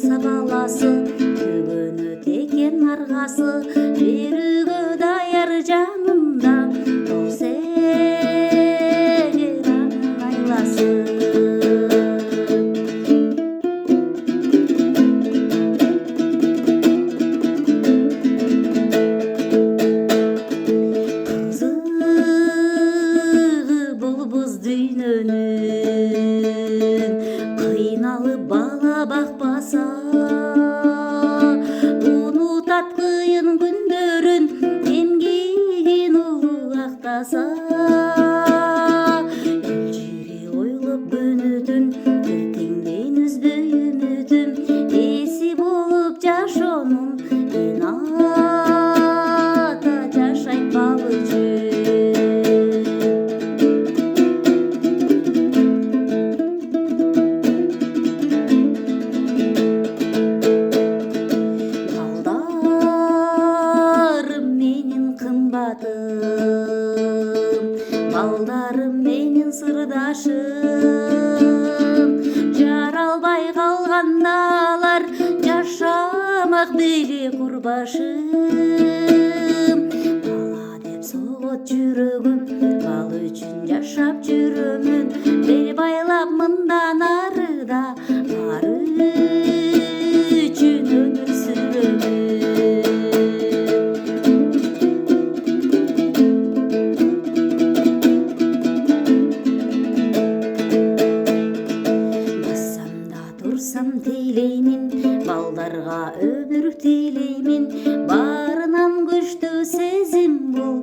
болса баласы, бүгіні текен арғасы, беруге даяр жанымда, ол сенер айласы. Қиналып бала бақпаса, ұнытат қиын күндерін, емгеген ұлы ақтаса. Елжіре ойлып күнітін, ертеңден үзбей үмітім, есі болып жашонын, мен ата жашайтпалы жүр. Балдарым менен сырдашым, жаралбай қалғандалар, жашамақ бейле құрбашым. Бала деп соғыт жүрегім, бал үшін жашап жүремін, бел байлап мындан арыда, ары үшін өмір сүремін. Тейлеймін, балдарға өмір тейлеймін, барынан күшті сезім бұл.